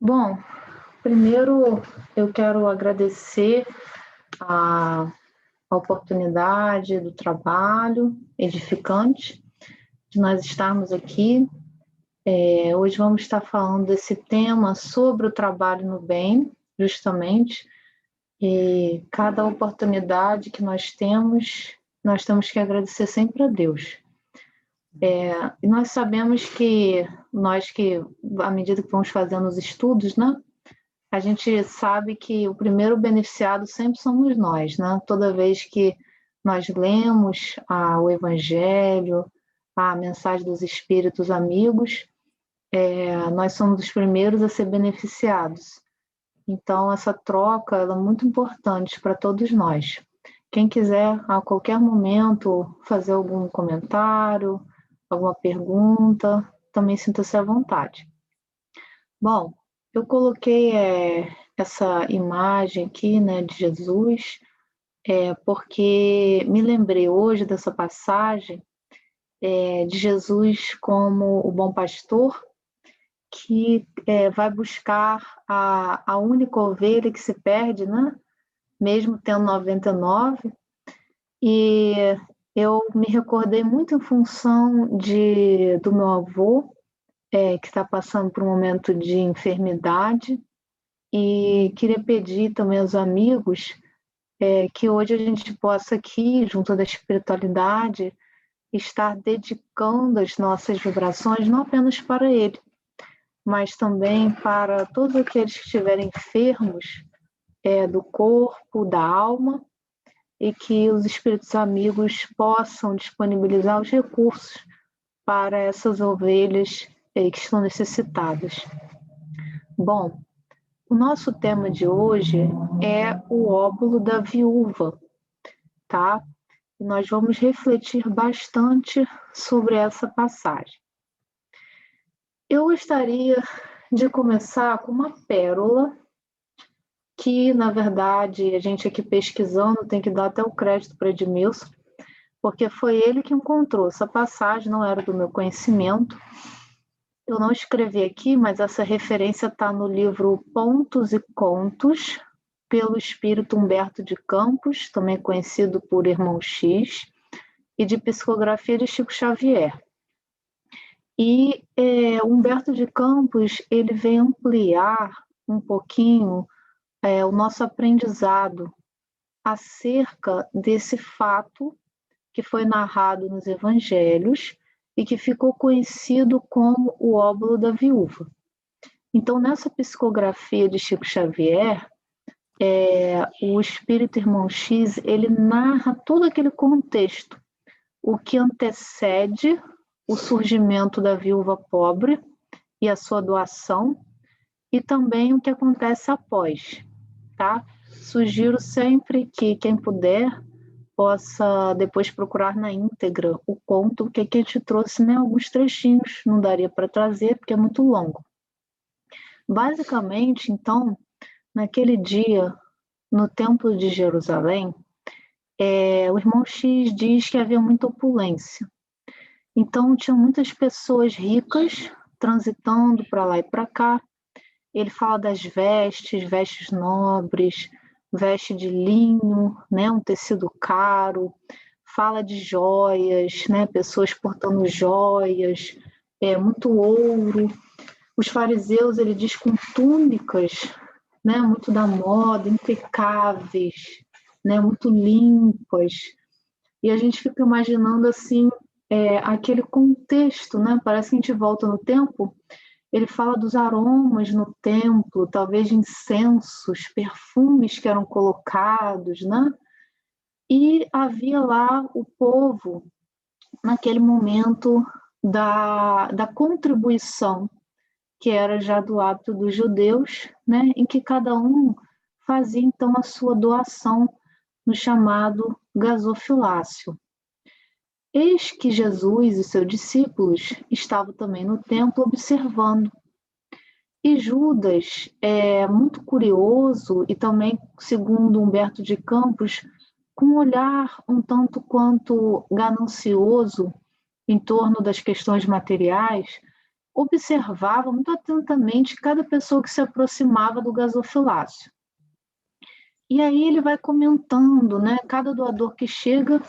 Bom, primeiro eu quero agradecer a oportunidade do trabalho edificante de nós estarmos aqui. Hoje vamos estar falando desse tema sobre o trabalho no bem, justamente, e cada oportunidade que nós temos que agradecer sempre a Deus. E nós sabemos que à medida que vamos fazendo os estudos, né? A gente sabe que o primeiro beneficiado sempre somos nós, né? Toda vez que nós lemos o Evangelho, a mensagem dos Espíritos amigos, nós somos os primeiros a ser beneficiados. Então, essa troca ela é muito importante para todos nós. Quem quiser, a qualquer momento, fazer algum comentário, alguma pergunta, também sinta-se à vontade. Bom, eu coloquei essa imagem aqui, né, de Jesus, porque me lembrei hoje dessa passagem de Jesus como o bom pastor que vai buscar a única ovelha que se perde, né, mesmo tendo 99, e eu me recordei muito em função do meu avô, que está passando por um momento de enfermidade, e queria pedir também aos amigos que hoje a gente possa aqui, junto da espiritualidade, estar dedicando as nossas vibrações não apenas para ele, mas também para todos aqueles que estiverem enfermos do corpo, da alma, e que os espíritos amigos possam disponibilizar os recursos para essas ovelhas que estão necessitadas. Bom, o nosso tema de hoje é o óbolo da viúva, tá? E nós vamos refletir bastante sobre essa passagem. Eu gostaria de começar com uma pérola que, na verdade, a gente aqui pesquisando tem que dar até o crédito para Edmilson, porque foi ele que encontrou essa passagem, não era do meu conhecimento. Eu não escrevi aqui, mas essa referência está no livro Pontos e Contos, pelo espírito Humberto de Campos, também conhecido por Irmão X, e de psicografia de Chico Xavier. E Humberto de Campos ele vem ampliar um pouquinho o nosso aprendizado acerca desse fato que foi narrado nos Evangelhos e que ficou conhecido como o óbolo da viúva. Então, nessa psicografia de Chico Xavier, o espírito Irmão X, ele narra todo aquele contexto, o que antecede o surgimento da viúva pobre e a sua doação, e também o que acontece após, tá? Sugiro sempre que quem puder possa depois procurar na íntegra o conto, que aqui a gente trouxe, né, alguns trechinhos, não daria para trazer porque é muito longo. Basicamente, então, naquele dia, no Templo de Jerusalém, o Irmão X diz que havia muita opulência. Então, tinha muitas pessoas ricas transitando para lá e para cá. Ele fala das vestes nobres, veste de linho, né, um tecido caro, fala de joias, né, pessoas portando joias, muito ouro. Os fariseus, ele diz, com túnicas, né, muito da moda, impecáveis, né, muito limpas. E a gente fica imaginando assim aquele contexto, né? Parece que a gente volta no tempo. Ele fala dos aromas no templo, talvez de incensos, perfumes que eram colocados, né? E havia lá o povo, naquele momento da contribuição, que era já do hábito dos judeus, né? Em que cada um fazia então a sua doação no chamado gasofilácio. Eis que Jesus e seus discípulos estavam também no templo observando. E Judas, muito curioso e também, segundo Humberto de Campos, com um olhar um tanto quanto ganancioso em torno das questões materiais, observava muito atentamente cada pessoa que se aproximava do gasofilácio. E aí ele vai comentando, né? Cada doador que chega,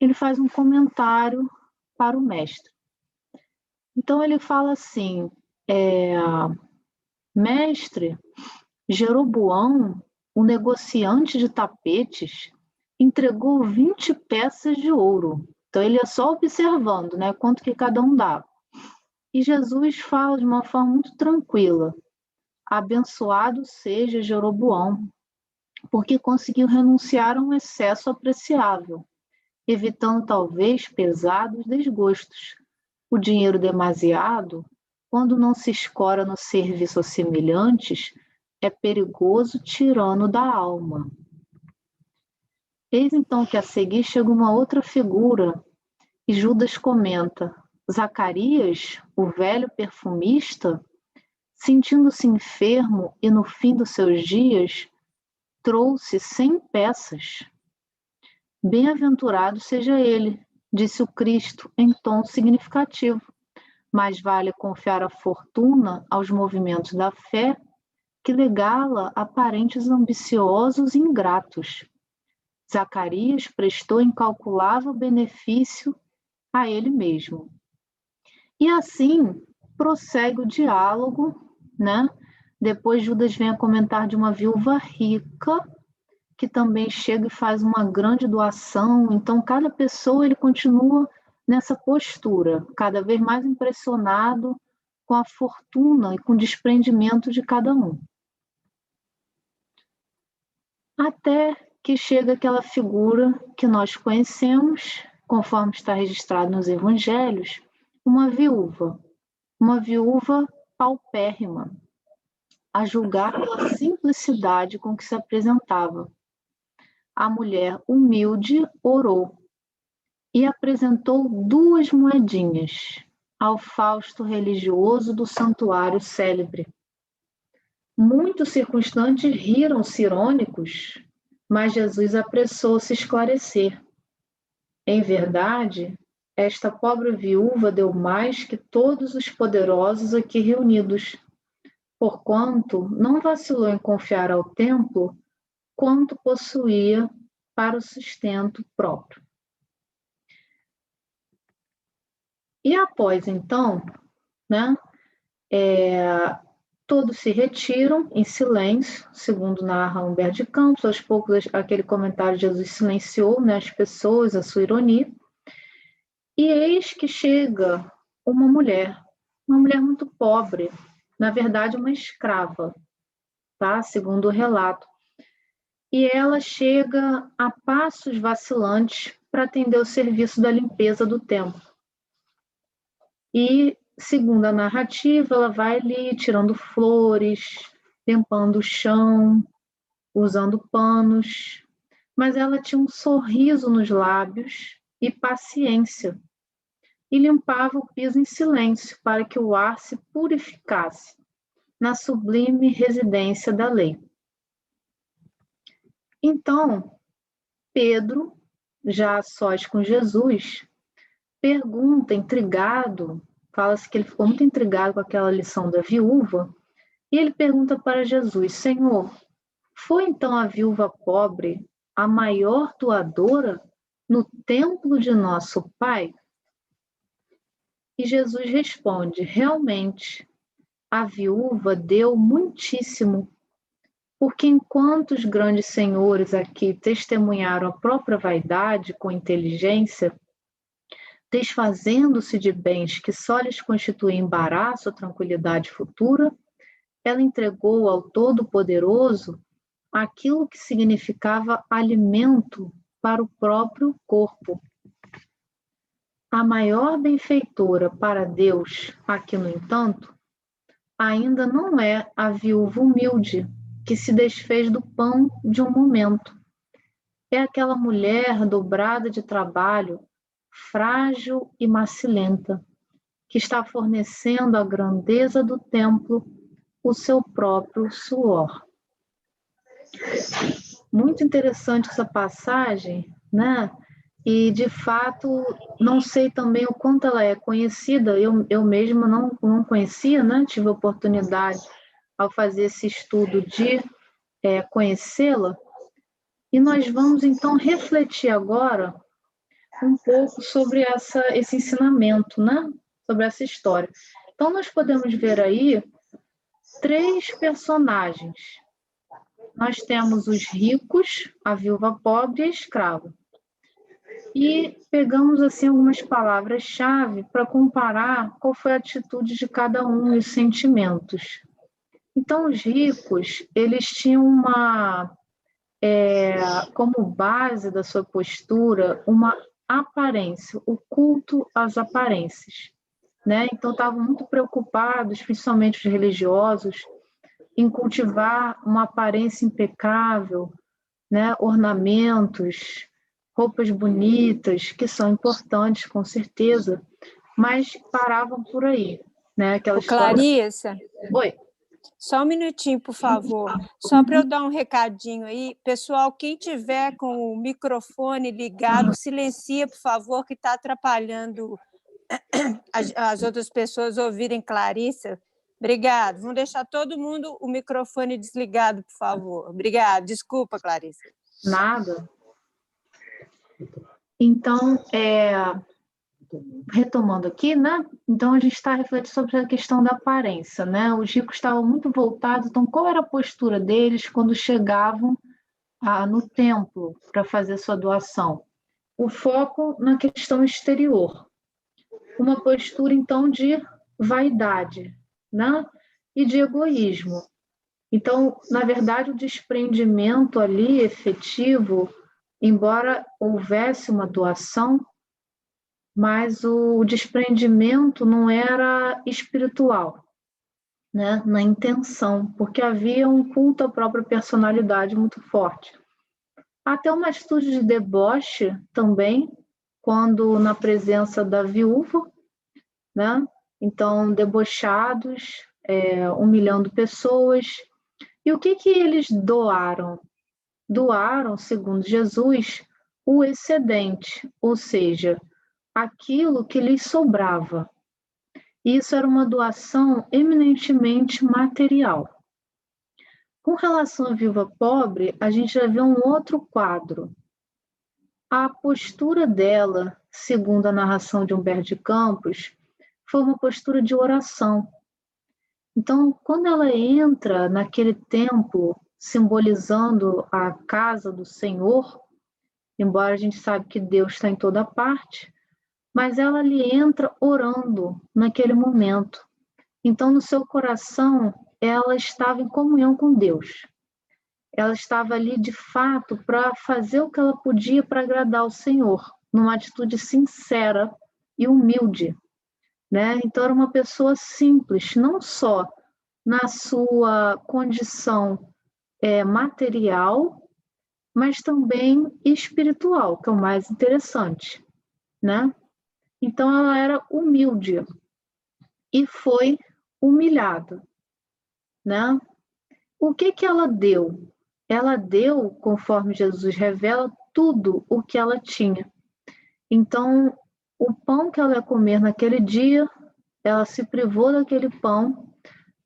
ele faz um comentário para o mestre. Então ele fala assim, mestre, Jeroboão, o negociante de tapetes, entregou 20 peças de ouro. Então ele é só observando, né? Quanto que cada um dava. E Jesus fala de uma forma muito tranquila, abençoado seja Jeroboão, porque conseguiu renunciar a um excesso apreciável, evitando talvez pesados desgostos. O dinheiro demasiado, quando não se escora no serviço aos semelhantes, é perigoso tirano da alma. Eis então que a seguir chega uma outra figura, e Judas comenta: Zacarias, o velho perfumista, sentindo-se enfermo e no fim dos seus dias, trouxe 100 peças. Bem-aventurado seja ele, disse o Cristo em tom significativo. Mais vale confiar a fortuna aos movimentos da fé que legá-la a parentes ambiciosos e ingratos. Zacarias prestou incalculável benefício a ele mesmo. E assim prossegue o diálogo, né? Depois Judas vem a comentar de uma viúva rica que também chega e faz uma grande doação. Então cada pessoa ele continua nessa postura, cada vez mais impressionado com a fortuna e com o desprendimento de cada um. Até que chega aquela figura que nós conhecemos, conforme está registrado nos evangelhos, uma viúva paupérrima, a julgar pela simplicidade com que se apresentava. A mulher humilde orou e apresentou 2 moedinhas ao fausto religioso do santuário célebre. Muitos circunstantes riram-se irônicos, mas Jesus apressou-se a esclarecer. Em verdade, esta pobre viúva deu mais que todos os poderosos aqui reunidos, porquanto não vacilou em confiar ao templo quanto possuía para o sustento próprio. E após, então, né, todos se retiram em silêncio, segundo narra Humberto de Campos. Aos poucos, aquele comentário de Jesus silenciou, né, as pessoas, a sua ironia. E eis que chega uma mulher muito pobre, na verdade uma escrava, tá? Segundo o relato. E ela chega a passos vacilantes para atender o serviço da limpeza do templo. E, segundo a narrativa, ela vai ali tirando flores, limpando o chão, usando panos, mas ela tinha um sorriso nos lábios e paciência, e limpava o piso em silêncio para que o ar se purificasse na sublime residência da lei. Então, Pedro, já a sós com Jesus, pergunta, intrigado, fala-se que ele ficou muito intrigado com aquela lição da viúva, e ele pergunta para Jesus: Senhor, foi então a viúva pobre a maior doadora no templo de nosso Pai? E Jesus responde: realmente, a viúva deu muitíssimo, porque enquanto os grandes senhores aqui testemunharam a própria vaidade com inteligência, desfazendo-se de bens que só lhes constituem embaraço ou tranquilidade futura, ela entregou ao Todo-Poderoso aquilo que significava alimento para o próprio corpo. A maior benfeitora para Deus, aqui no entanto, ainda não é a viúva humilde que se desfez do pão de um momento. É aquela mulher dobrada de trabalho, frágil e macilenta, que está fornecendo à grandeza do templo o seu próprio suor. Muito interessante essa passagem, né? e de fato não sei também o quanto ela é conhecida, eu mesma não conhecia, né? Tive a oportunidade ao fazer esse estudo de conhecê-la, e nós vamos então refletir agora um pouco sobre esse ensinamento, né? Sobre essa história. Então nós podemos ver aí 3 personagens. Nós temos os ricos, a viúva pobre e a escrava. E pegamos assim algumas palavras-chave para comparar qual foi a atitude de cada um e os sentimentos. Então, os ricos, eles tinham como base da sua postura, uma aparência, o culto às aparências, né? Então, estavam muito preocupados, principalmente os religiosos, em cultivar uma aparência impecável, né? Ornamentos, roupas bonitas, que são importantes, com certeza, mas paravam por aí, né? Aquela história... Clarissa? Oi. Só um minutinho, por favor. Só para eu dar um recadinho aí. Pessoal, quem tiver com o microfone ligado, silencia, por favor, que está atrapalhando as outras pessoas ouvirem Clarissa. Obrigada. Vamos deixar todo mundo o microfone desligado, por favor. Obrigada. Desculpa, Clarissa. Nada. Então, retomando aqui, né? Então, a gente está refletindo sobre a questão da aparência, né? Os ricos estavam muito voltados, então, qual era a postura deles quando chegavam no templo para fazer sua doação? O foco na questão exterior. Uma postura, então, de vaidade, né? E de egoísmo. Então, na verdade, o desprendimento ali efetivo, embora houvesse uma doação, mas o desprendimento não era espiritual, né? Na intenção, porque havia um culto à própria personalidade muito forte. Até uma atitude de deboche também, quando na presença da viúva, né? Então, debochados, humilhando pessoas. E o que eles doaram? Doaram, segundo Jesus, o excedente, ou seja, aquilo que lhes sobrava. Isso era uma doação eminentemente material. Com relação à viúva pobre, a gente já vê um outro quadro. A postura dela, segundo a narração de Humberto de Campos, foi uma postura de oração. Então, quando ela entra naquele templo, simbolizando a casa do Senhor, embora a gente saiba que Deus está em toda parte, mas ela ali entra orando naquele momento. Então, no seu coração, ela estava em comunhão com Deus. Ela estava ali, de fato, para fazer o que ela podia para agradar ao Senhor, numa atitude sincera e humilde, né? Então, era uma pessoa simples, não só na sua condição material, mas também espiritual, que é o mais interessante, né? Então, ela era humilde e foi humilhada, né? O que ela deu? Ela deu, conforme Jesus revela, tudo o que ela tinha. Então, o pão que ela ia comer naquele dia, ela se privou daquele pão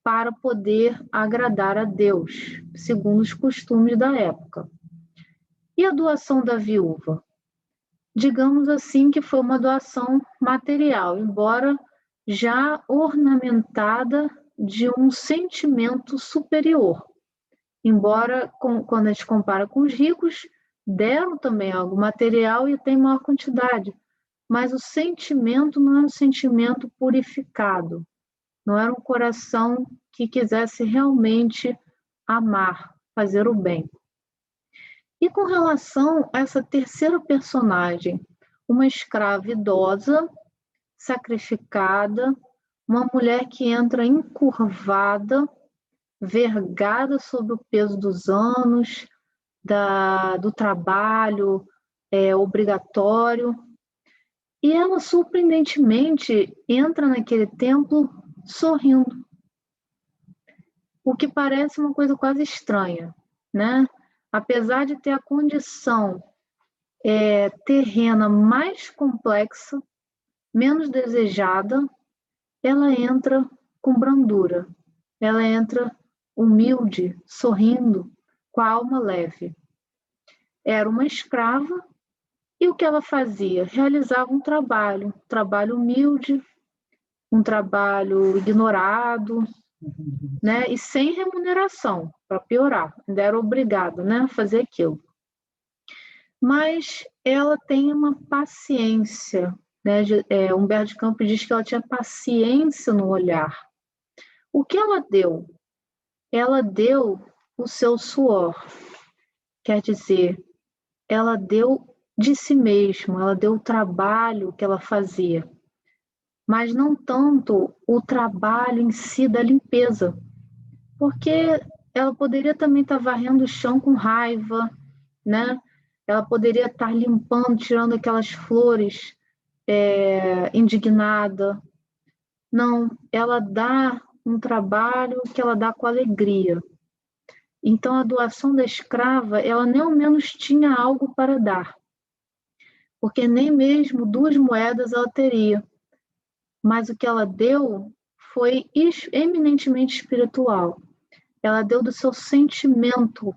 para poder agradar a Deus, segundo os costumes da época. E a doação da viúva? Digamos assim que foi uma doação material, embora já ornamentada de um sentimento superior. Embora, quando a gente compara com os ricos, deram também algo material e tem maior quantidade, mas o sentimento não é um sentimento purificado, não era um coração que quisesse realmente amar, fazer o bem. E com relação a essa terceira personagem, uma escrava idosa, sacrificada, uma mulher que entra encurvada, vergada sob o peso dos anos, do trabalho obrigatório, e ela surpreendentemente entra naquele templo sorrindo, o que parece uma coisa quase estranha, né? Apesar de ter a condição terrena mais complexa, menos desejada, ela entra com brandura, ela entra humilde, sorrindo, com a alma leve. Era uma escrava e o que ela fazia? Realizava um trabalho humilde, um trabalho ignorado, né? E sem remuneração, para piorar, ainda era obrigada, né, a fazer aquilo. Mas ela tem uma paciência, né? Humberto de Campos diz que ela tinha paciência no olhar. O que ela deu? Ela deu o seu suor, quer dizer, ela deu de si mesma, ela deu o trabalho que ela fazia, mas não tanto o trabalho em si da limpeza, porque ela poderia também estar varrendo o chão com raiva, né? Ela poderia estar limpando, tirando aquelas flores, indignada. Não, ela dá um trabalho que ela dá com alegria. Então, a doação da escrava, ela nem ao menos tinha algo para dar, porque nem mesmo 2 moedas ela teria. Mas o que ela deu foi eminentemente espiritual. Ela deu do seu sentimento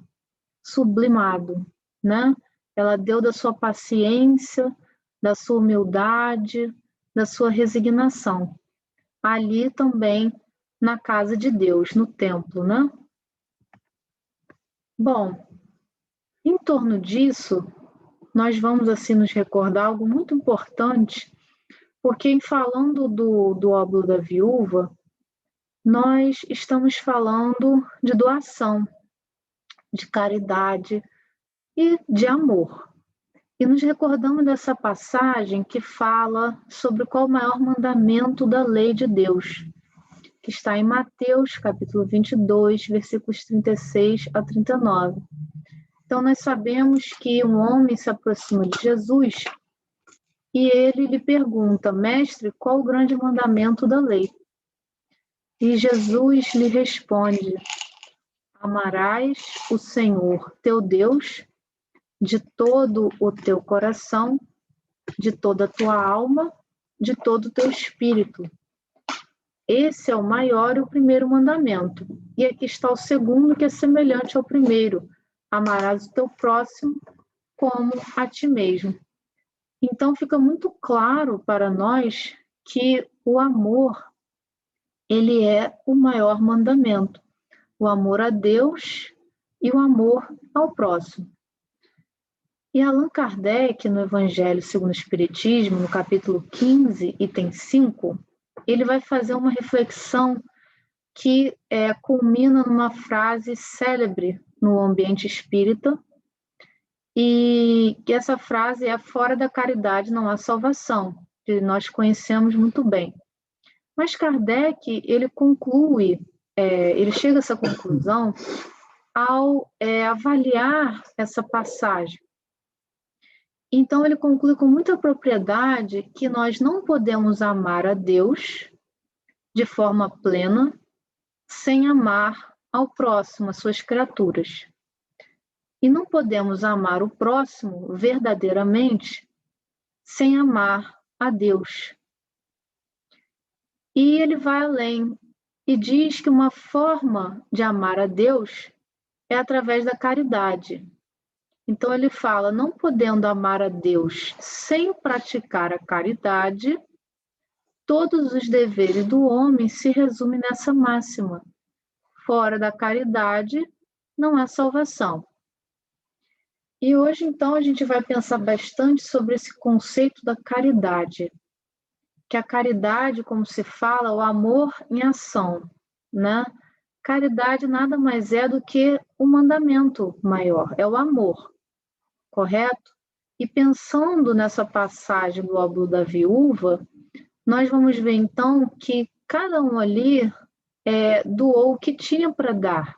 sublimado, né? Ela deu da sua paciência, da sua humildade, da sua resignação. Ali também, na casa de Deus, no templo, né? Bom, em torno disso, nós vamos assim nos recordar algo muito importante, porque em falando do óbolo da viúva, nós estamos falando de doação, de caridade e de amor. E nos recordamos dessa passagem que fala sobre qual o maior mandamento da lei de Deus, que está em Mateus, capítulo 22, versículos 36 a 39. Então, nós sabemos que um homem se aproxima de Jesus e ele lhe pergunta: Mestre, qual o grande mandamento da lei? E Jesus lhe responde: Amarás o Senhor teu Deus de todo o teu coração, de toda a tua alma, de todo o teu espírito. Esse é o maior e o primeiro mandamento. E aqui está o segundo, que é semelhante ao primeiro: amarás o teu próximo como a ti mesmo. Então fica muito claro para nós que o amor, ele é o maior mandamento. O amor a Deus e o amor ao próximo. E Allan Kardec, no Evangelho segundo o Espiritismo, no capítulo 15, item 5, ele vai fazer uma reflexão que culmina numa frase célebre no ambiente espírita, e que essa frase é: fora da caridade não há salvação, que nós conhecemos muito bem. Mas Kardec, ele conclui, ele chega a essa conclusão ao avaliar essa passagem. Então, ele conclui com muita propriedade que nós não podemos amar a Deus de forma plena sem amar ao próximo, as suas criaturas. E não podemos amar o próximo verdadeiramente sem amar a Deus. E ele vai além e diz que uma forma de amar a Deus é através da caridade. Então ele fala: não podendo amar a Deus sem praticar a caridade, todos os deveres do homem se resumem nessa máxima: fora da caridade não há salvação. E hoje, então, a gente vai pensar bastante sobre esse conceito da caridade, que a caridade, como se fala, o amor em ação, né? Caridade nada mais é do que o mandamento maior, é o amor, correto? E pensando nessa passagem do óbolo da viúva, nós vamos ver então que cada um ali doou o que tinha para dar.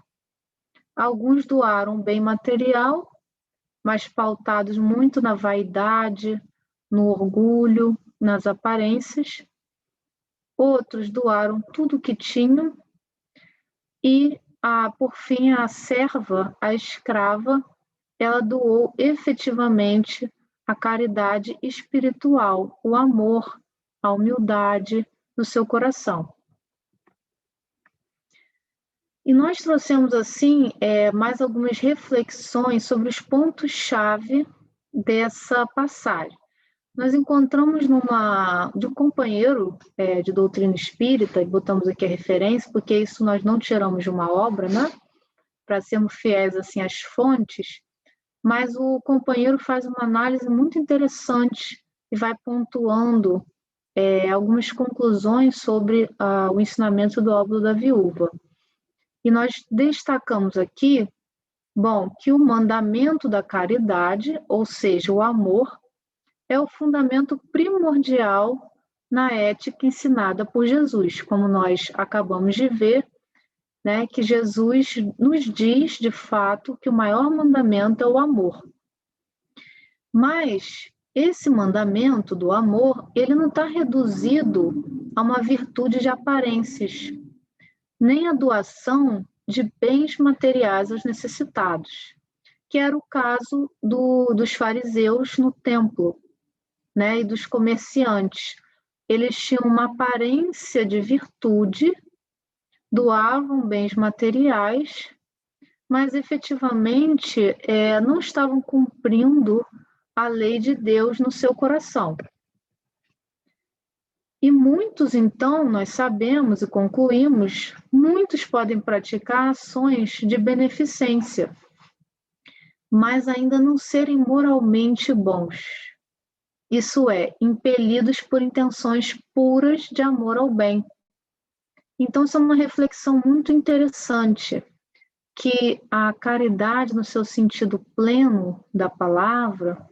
Alguns doaram bem material, mas pautados muito na vaidade, no orgulho, nas aparências. Outros doaram tudo o que tinham e, por fim, a serva, a escrava, ela doou efetivamente a caridade espiritual, o amor, a humildade do seu coração. E nós trouxemos, assim, mais algumas reflexões sobre os pontos-chave dessa passagem. Nós encontramos de um companheiro de doutrina espírita, e botamos aqui a referência, porque isso nós não tiramos de uma obra, né? Para sermos fiéis assim, às fontes, mas o companheiro faz uma análise muito interessante e vai pontuando algumas conclusões sobre o ensinamento do óbolo da viúva. E nós destacamos aqui, que o mandamento da caridade, ou seja, o amor, é o fundamento primordial na ética ensinada por Jesus, como nós acabamos de ver, né, que Jesus nos diz, de fato, que o maior mandamento é o amor. Mas esse mandamento do amor, ele não está reduzido a uma virtude de aparências, nem a doação de bens materiais aos necessitados, que era o caso dos fariseus no templo, né, e dos comerciantes. Eles tinham uma aparência de virtude, doavam bens materiais, mas efetivamente não estavam cumprindo a lei de Deus no seu coração. E muitos, então, nós sabemos e concluímos, muitos podem praticar ações de beneficência, mas ainda não serem moralmente bons. Isso é, impelidos por intenções puras de amor ao bem. Então, isso é uma reflexão muito interessante, que a caridade, no seu sentido pleno da palavra,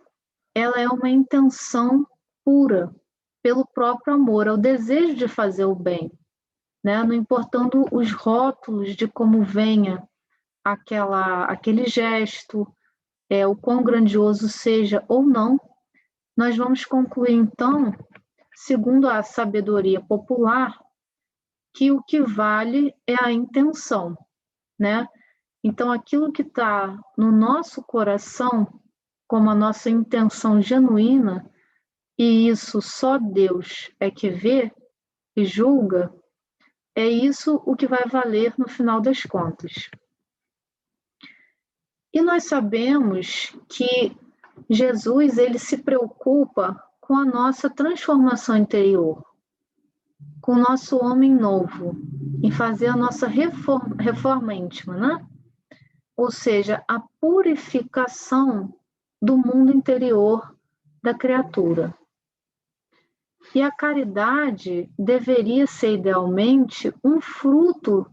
ela é uma intenção pura, pelo próprio amor, é o desejo de fazer o bem, né? Não importando os rótulos de como venha aquele gesto, o quão grandioso seja ou não. Nós vamos concluir, então, segundo a sabedoria popular, que o que vale é a intenção, né? Então, aquilo que está no nosso coração, como a nossa intenção genuína, e isso só Deus é que vê e julga, é isso o que vai valer no final das contas. E nós sabemos que Jesus, ele se preocupa com a nossa transformação interior, com o nosso homem novo, em fazer a nossa reforma íntima, né? Ou seja, a purificação do mundo interior da criatura. E a caridade deveria ser, idealmente, um fruto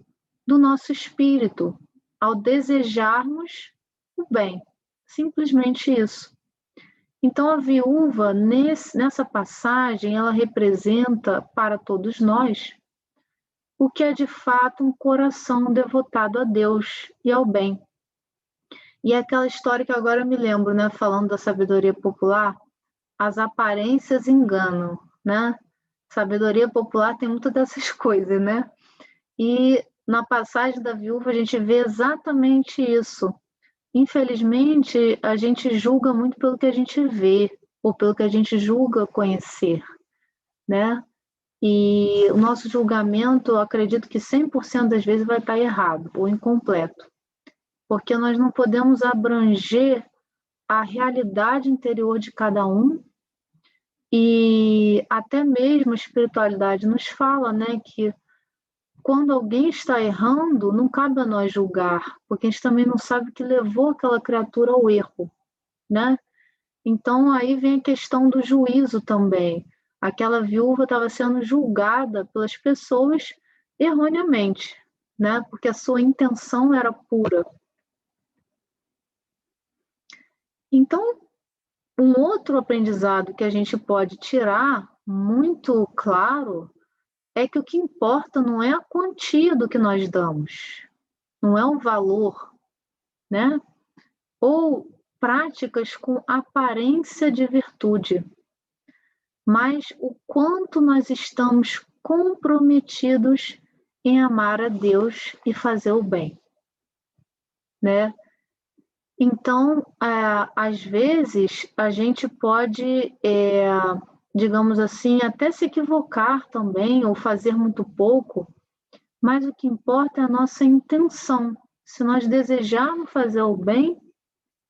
do nosso espírito, ao desejarmos o bem. Simplesmente isso. Então, a viúva, nessa passagem, ela representa para todos nós o que é de fato um coração devotado a Deus e ao bem. E é aquela história que agora eu me lembro, né, falando da sabedoria popular, as aparências enganam, né? Sabedoria popular tem muitas dessas coisas, né? E na passagem da viúva a gente vê exatamente isso. Infelizmente, a gente julga muito pelo que a gente vê, ou pelo que a gente julga conhecer, né? E o nosso julgamento, eu acredito que 100% das vezes vai estar errado ou incompleto, porque nós não podemos abranger a realidade interior de cada um, e até mesmo a espiritualidade nos fala, né, que quando alguém está errando, não cabe a nós julgar, porque a gente também não sabe o que levou aquela criatura ao erro, né? Então, aí vem a questão do juízo também. Aquela viúva estava sendo julgada pelas pessoas erroneamente, né? Porque a sua intenção era pura. Então, um outro aprendizado que a gente pode tirar, muito claro, é que o que importa não é a quantia do que nós damos, não é o valor, né? Ou práticas com aparência de virtude, mas o quanto nós estamos comprometidos em amar a Deus e fazer o bem, né? Então, às vezes, a gente pode, digamos assim, até se equivocar também, ou fazer muito pouco, mas o que importa é a nossa intenção. Se nós desejarmos fazer o bem,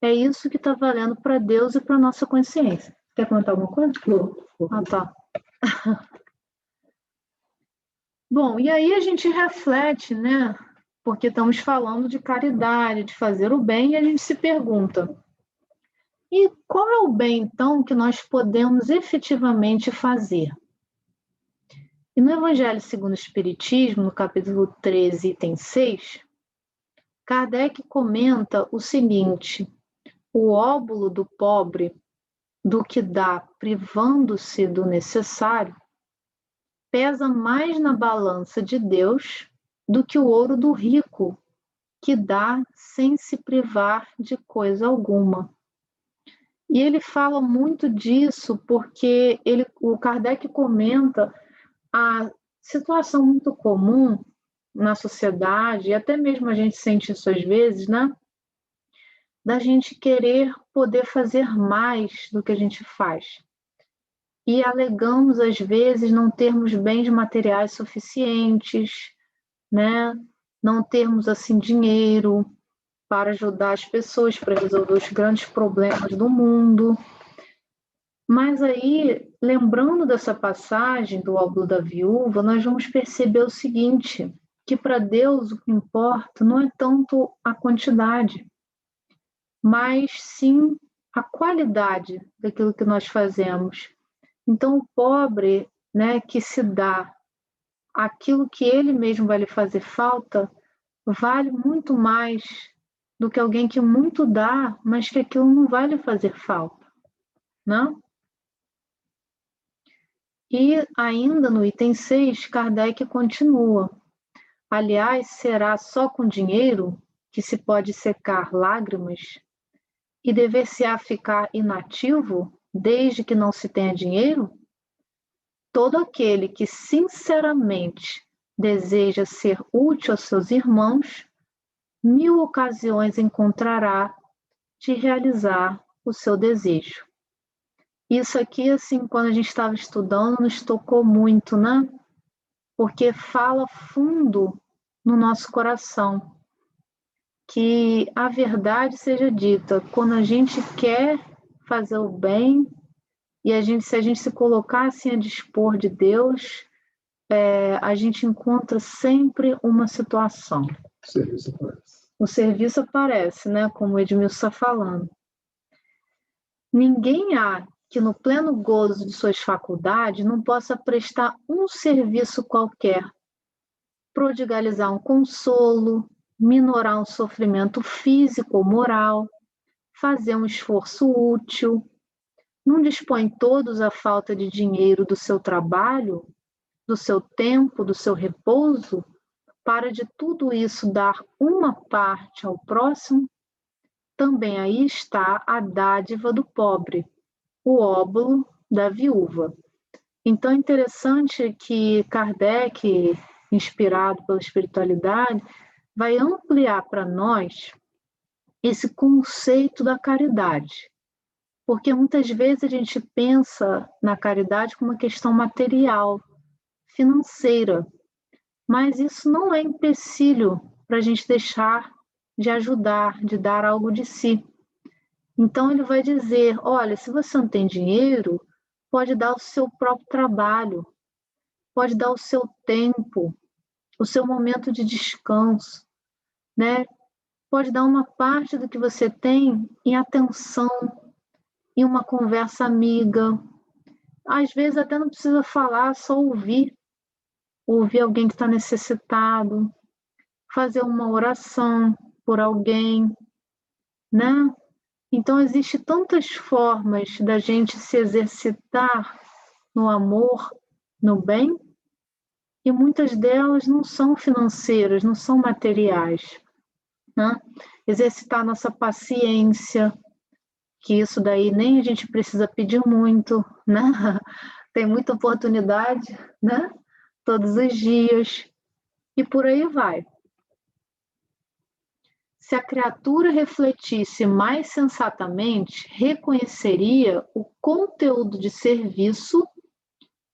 é isso que está valendo para Deus e para a nossa consciência. Quer comentar alguma coisa? Ah, tá. Bom, e aí a gente reflete, né? Porque estamos falando de caridade, de fazer o bem, e a gente se pergunta: e qual é o bem, então, que nós podemos efetivamente fazer? E no Evangelho segundo o Espiritismo, no capítulo 13, item 6, Kardec comenta o seguinte: o óbolo do pobre, do que dá privando-se do necessário, pesa mais na balança de Deus do que o ouro do rico, que dá sem se privar de coisa alguma. E ele fala muito disso porque o Kardec comenta a situação muito comum na sociedade, e até mesmo a gente sente isso às vezes, né? Da gente querer poder fazer mais do que a gente faz. E alegamos, às vezes, não termos bens materiais suficientes, né? Não termos, assim, dinheiro para ajudar as pessoas, para resolver os grandes problemas do mundo. Mas aí, lembrando dessa passagem do óbolo da viúva, nós vamos perceber o seguinte, que para Deus o que importa não é tanto a quantidade, mas sim a qualidade daquilo que nós fazemos. Então, o pobre, né, que se dá aquilo que ele mesmo vai lhe fazer falta, vale muito mais do que alguém que muito dá, mas que aquilo não vai lhe fazer falta, não? E ainda no item 6, Kardec continua: aliás, será só com dinheiro que se pode secar lágrimas e dever-se-á ficar inativo desde que não se tenha dinheiro? Todo aquele que sinceramente deseja ser útil aos seus irmãos, 1000 ocasiões encontrará de realizar o seu desejo. Isso aqui, assim, quando a gente estava estudando, nos tocou muito, né? Porque fala fundo no nosso coração. Que a verdade seja dita, quando a gente quer fazer o bem, e se a gente se colocar assim a dispor de Deus, a gente encontra sempre uma situação. O serviço aparece, né? Como o Edmilson está falando. Ninguém há que no pleno gozo de suas faculdades não possa prestar um serviço qualquer, prodigalizar um consolo, minorar um sofrimento físico ou moral, fazer um esforço útil. Não dispõem todos a falta de dinheiro do seu trabalho, do seu tempo, do seu repouso, para de tudo isso dar uma parte ao próximo? Também aí está a dádiva do pobre, o óbolo da viúva. Então é interessante que Kardec, inspirado pela espiritualidade, vai ampliar para nós esse conceito da caridade. Porque muitas vezes a gente pensa na caridade como uma questão material, financeira, mas isso não é empecilho para a gente deixar de ajudar, de dar algo de si. Então ele vai dizer, olha, se você não tem dinheiro, pode dar o seu próprio trabalho, pode dar o seu tempo, o seu momento de descanso, né? Pode dar uma parte do que você tem em atenção, em uma conversa amiga. Às vezes até não precisa falar, só ouvir alguém que está necessitado, fazer uma oração por alguém, né? Então, existe tantas formas da gente se exercitar no amor, no bem, e muitas delas não são financeiras, não são materiais, né? Exercitar nossa paciência, que isso daí nem a gente precisa pedir muito, né? Tem muita oportunidade, né? Todos os dias, e por aí vai. se a criatura refletisse mais sensatamente, reconheceria o conteúdo de serviço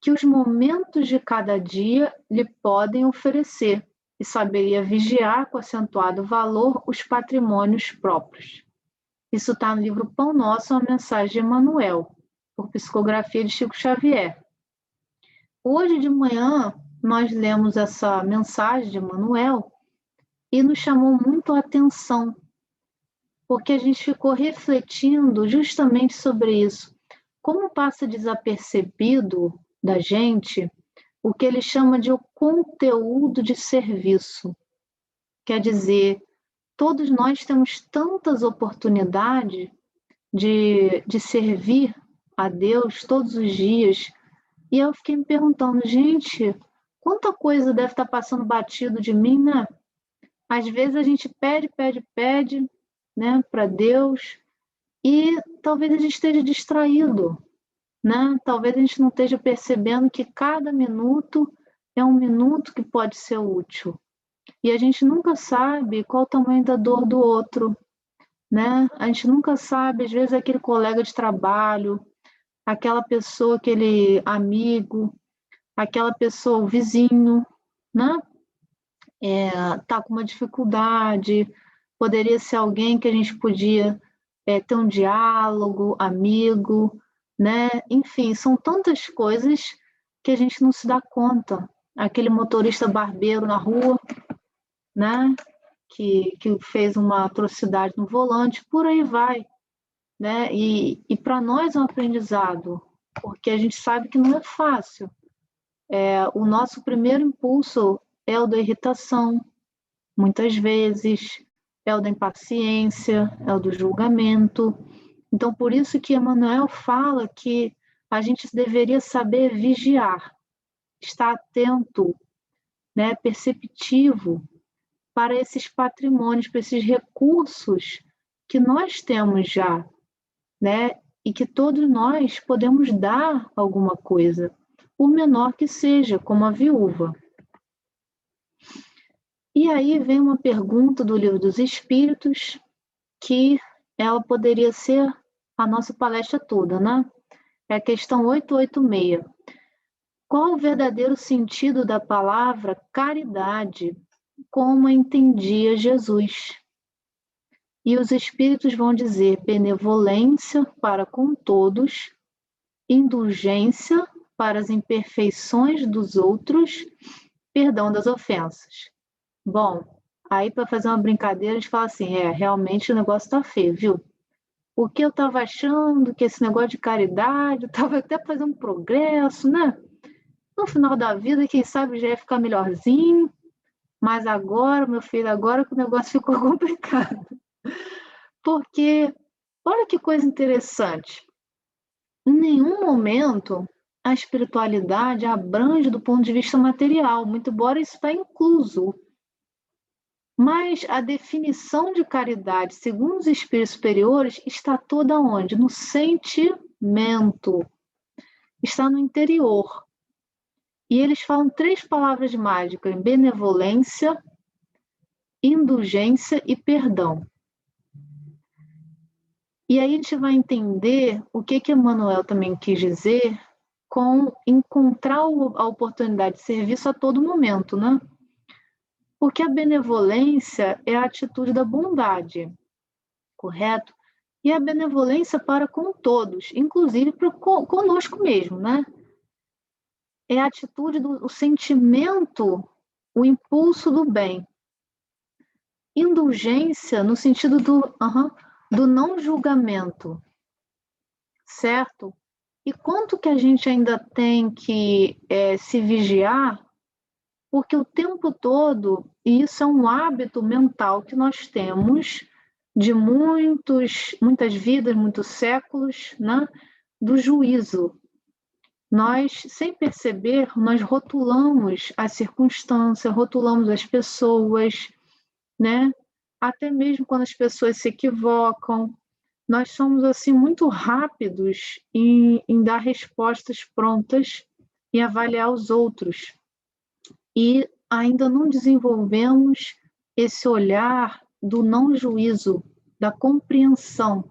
que os momentos de cada dia lhe podem oferecer e saberia vigiar com acentuado valor os patrimônios próprios. Isso está no livro Pão Nosso, uma mensagem de Emmanuel, por psicografia de Chico Xavier. Hoje de manhã, nós lemos essa mensagem de Emmanuel e nos chamou muito a atenção, porque a gente ficou refletindo justamente sobre isso. Como passa desapercebido da gente o que ele chama de o conteúdo de serviço. Quer dizer, todos nós temos tantas oportunidades de servir a Deus todos os dias. E eu fiquei me perguntando, gente, quanta coisa deve estar passando batido de mim, né? Às vezes a gente pede, né, para Deus, e talvez a gente esteja distraído, né? Talvez a gente não esteja percebendo que cada minuto é um minuto que pode ser útil. E a gente nunca sabe qual o tamanho da dor do outro, né? A gente nunca sabe, às vezes, aquele colega de trabalho, aquela pessoa, aquele amigo, aquela pessoa, o vizinho, né? Tá com uma dificuldade, poderia ser alguém que a gente podia ter um diálogo, amigo, né? Enfim, são tantas coisas que a gente não se dá conta. Aquele motorista barbeiro na rua, né? Que fez uma atrocidade no volante, por aí vai, né? E para nós é um aprendizado, porque a gente sabe que não é fácil. O nosso primeiro impulso é o da irritação, muitas vezes, é o da impaciência, é o do julgamento. Então, por isso que Emmanuel fala que a gente deveria saber vigiar, estar atento, né, perceptivo para esses patrimônios, para esses recursos que nós temos já, né, e que todos nós podemos dar alguma coisa, por menor que seja, como a viúva. E aí vem uma pergunta do Livro dos Espíritos, que ela poderia ser a nossa palestra toda, né? É a questão 886. Qual o verdadeiro sentido da palavra caridade, como entendia Jesus? E os Espíritos vão dizer benevolência para com todos, indulgência para as imperfeições dos outros, perdão das ofensas. Bom, aí para fazer uma brincadeira, a gente fala assim, realmente o negócio está feio, viu? O que eu estava achando que esse negócio de caridade, eu estava até fazendo progresso, né? No final da vida, quem sabe já ia ficar melhorzinho, mas agora, meu filho, agora que o negócio ficou complicado. Porque, olha que coisa interessante, em nenhum momento a espiritualidade abrange do ponto de vista material, muito embora isso está incluso. Mas a definição de caridade, segundo os espíritos superiores, está toda onde? No sentimento. Está no interior. E eles falam 3 palavras mágicas: benevolência, indulgência e perdão. E aí a gente vai entender o que Emmanuel também quis dizer com encontrar a oportunidade de serviço a todo momento, né? Porque a benevolência é a atitude da bondade, correto? E a benevolência para com todos, inclusive conosco mesmo, né? É a atitude o sentimento, o impulso do bem. Indulgência no sentido do não julgamento, certo? E quanto que a gente ainda tem que se vigiar, porque o tempo todo, e isso é um hábito mental que nós temos de muitas vidas, muitos séculos, né? Do juízo. Nós, sem perceber, nós rotulamos as circunstâncias, rotulamos as pessoas, né? Até mesmo quando as pessoas se equivocam, nós somos assim muito rápidos em dar respostas prontas e avaliar os outros. E ainda não desenvolvemos esse olhar do não juízo, da compreensão,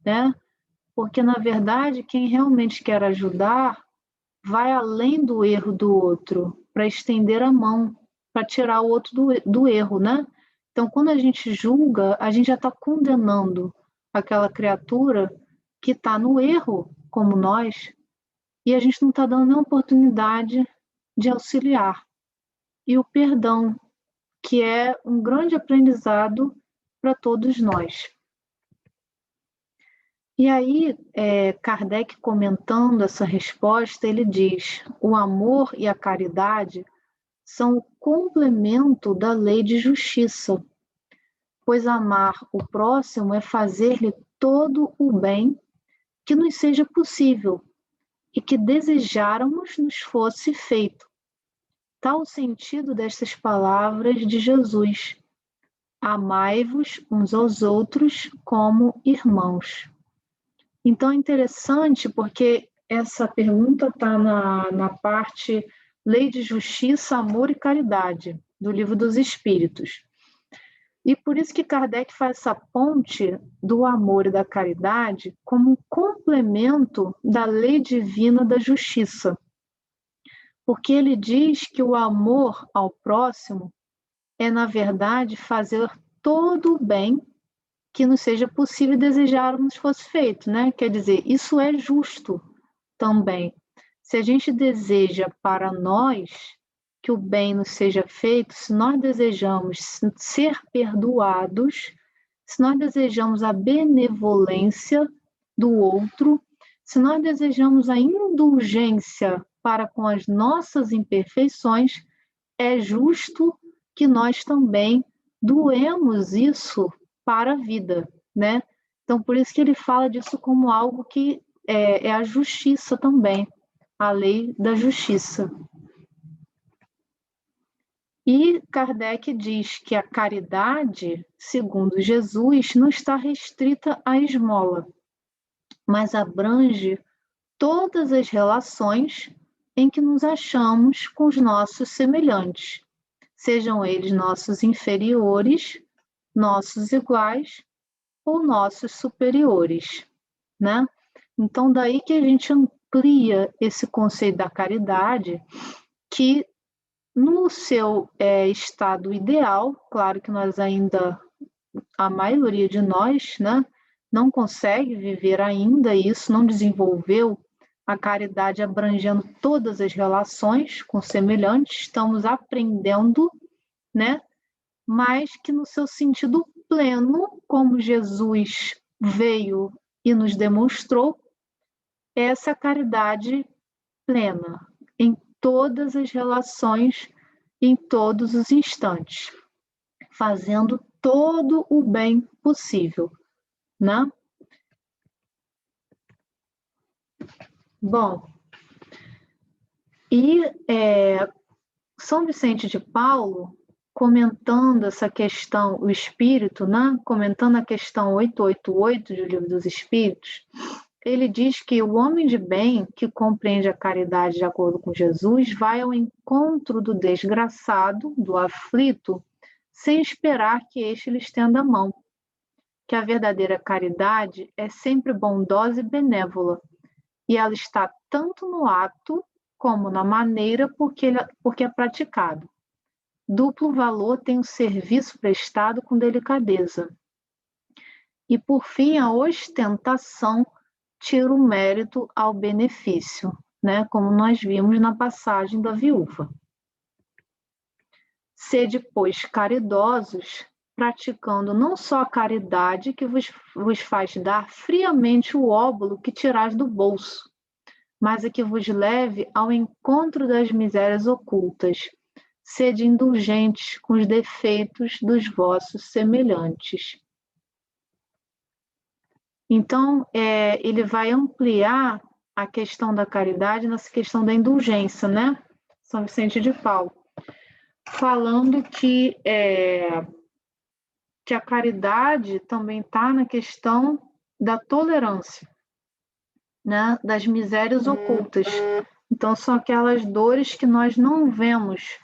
né? Porque, na verdade, quem realmente quer ajudar vai além do erro do outro, para estender a mão, para tirar o outro do erro, né? Então, quando a gente julga, a gente já está condenando aquela criatura que está no erro, como nós, e a gente não está dando nenhuma oportunidade de auxiliar. E o perdão, que é um grande aprendizado para todos nós. E aí, Kardec, comentando essa resposta, ele diz: o amor e a caridade são o complemento da lei de justiça, pois amar o próximo é fazer-lhe todo o bem que nos seja possível e que desejáramos nos fosse feito. Tal o sentido destas palavras de Jesus: amai-vos uns aos outros como irmãos. Então é interessante porque essa pergunta está na parte Lei de Justiça, Amor e Caridade, do Livro dos Espíritos. E por isso que Kardec faz essa ponte do amor e da caridade como um complemento da lei divina da justiça. Porque ele diz que o amor ao próximo é, na verdade, fazer todo o bem que nos seja possível desejar nos fosse feito, né? Quer dizer, isso é justo também. Se a gente deseja para nós que o bem nos seja feito, se nós desejamos ser perdoados, se nós desejamos a benevolência do outro, se nós desejamos a indulgência para com as nossas imperfeições, é justo que nós também doemos isso para a vida, né? Então, por isso que ele fala disso como algo que é a justiça também, a lei da justiça. E Kardec diz que a caridade, segundo Jesus, não está restrita à esmola, mas abrange todas as relações em que nos achamos com os nossos semelhantes, sejam eles nossos inferiores, nossos iguais ou nossos superiores, né? Então, daí que a gente amplia esse conceito da caridade, que no seu estado ideal, claro que nós ainda, a maioria de nós, né, não consegue viver ainda isso, não desenvolveu a caridade abrangendo todas as relações com semelhantes, estamos aprendendo, né, mas que no seu sentido pleno, como Jesus veio e nos demonstrou, essa caridade plena em todas as relações, em todos os instantes, fazendo todo o bem possível, né? Bom, e São Vicente de Paulo, comentando essa questão, o espírito, né? Comentando a questão 888 do Livro dos Espíritos, ele diz que o homem de bem, que compreende a caridade de acordo com Jesus, vai ao encontro do desgraçado, do aflito, sem esperar que este lhe estenda a mão. Que a verdadeira caridade é sempre bondosa e benévola, e ela está tanto no ato como na maneira porque é praticado. Duplo valor tem o serviço prestado com delicadeza. E, por fim, a ostentação tira o mérito ao benefício, né? Como nós vimos na passagem da viúva. Sede, pois, caridosos, praticando não só a caridade que vos faz dar friamente o óbolo que tirais do bolso, mas a que vos leve ao encontro das misérias ocultas. Sede indulgentes com os defeitos dos vossos semelhantes. Então, ele vai ampliar a questão da caridade nessa questão da indulgência, né? São Vicente de Paulo, falando que a caridade também está na questão da tolerância, né? Das misérias ocultas. Então, são aquelas dores que nós não vemos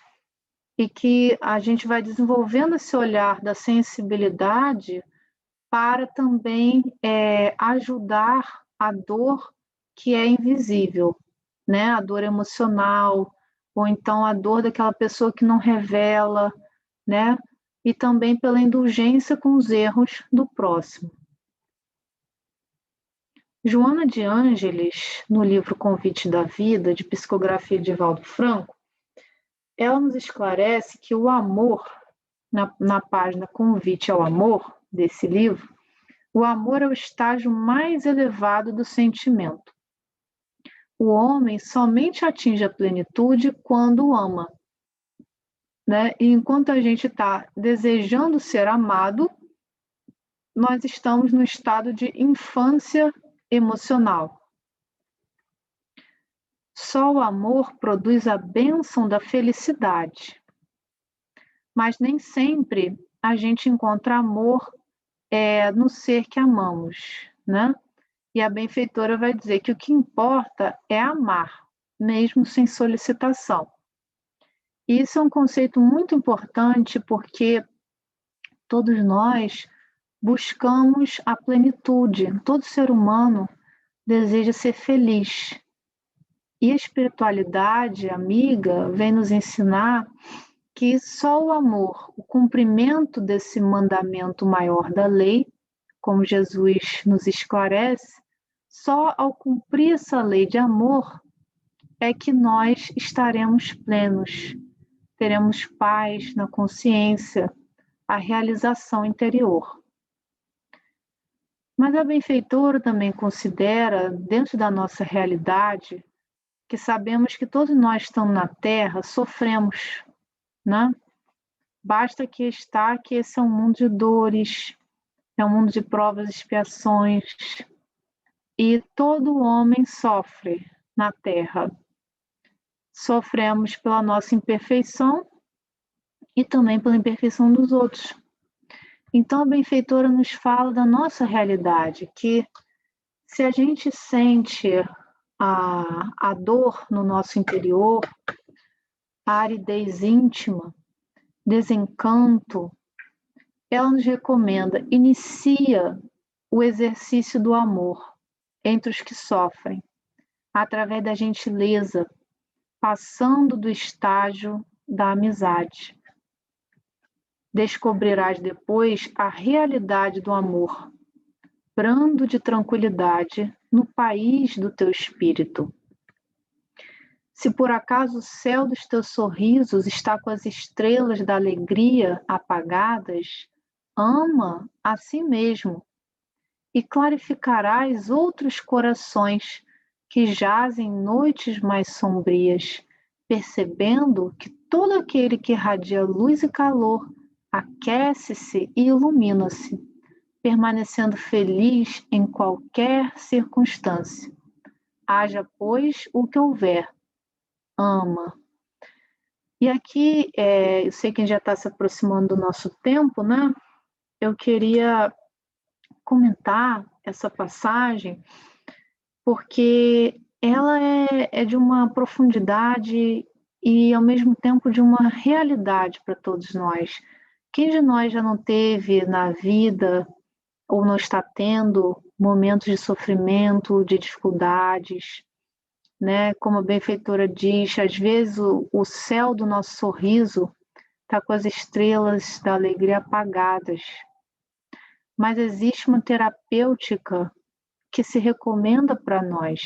e que a gente vai desenvolvendo esse olhar da sensibilidade para também ajudar a dor que é invisível, né? A dor emocional, ou então a dor daquela pessoa que não revela, né? E também pela indulgência com os erros do próximo. Joana de Ângeles, no livro Convite da Vida, de psicografia de Valdo Franco, ela nos esclarece que o amor, na página Convite ao Amor, desse livro, o amor é o estágio mais elevado do sentimento. O homem somente atinge a plenitude quando ama, né? E enquanto a gente está desejando ser amado, nós estamos no estado de infância emocional. Só o amor produz a bênção da felicidade. Mas nem sempre a gente encontra amor no ser que amamos, né? E a benfeitora vai dizer que o que importa é amar, mesmo sem solicitação. E isso é um conceito muito importante porque todos nós buscamos a plenitude. Todo ser humano deseja ser feliz. E a espiritualidade amiga vem nos ensinar que só o amor, o cumprimento desse mandamento maior da lei, como Jesus nos esclarece, só ao cumprir essa lei de amor é que nós estaremos plenos, teremos paz na consciência, a realização interior. Mas a benfeitora também considera, dentro da nossa realidade, que sabemos que todos nós estamos na Terra, sofremos, né? Basta que está que esse é um mundo de dores, é um mundo de provas e expiações, e todo homem sofre na Terra. Sofremos pela nossa imperfeição e também pela imperfeição dos outros. Então a benfeitora nos fala da nossa realidade, que se a gente sente a dor no nosso interior, a aridez íntima, desencanto, ela nos recomenda, inicia o exercício do amor entre os que sofrem, através da gentileza, passando do estágio da amizade. Descobrirás depois a realidade do amor, brando de tranquilidade no país do teu espírito. Se por acaso o céu dos teus sorrisos está com as estrelas da alegria apagadas, ama a si mesmo e clarificarás outros corações que jazem noites mais sombrias, percebendo que todo aquele que irradia luz e calor aquece-se e ilumina-se, permanecendo feliz em qualquer circunstância. Haja, pois, o que houver, ama. E aqui, eu sei que a gente já está se aproximando do nosso tempo, né? Eu queria comentar essa passagem porque ela é de uma profundidade e, ao mesmo tempo, de uma realidade para todos nós. Quem de nós já não teve na vida ou não está tendo momentos de sofrimento, de dificuldades, né? Como a benfeitora diz, às vezes o céu do nosso sorriso está com as estrelas da alegria apagadas. Mas existe uma terapêutica que se recomenda para nós,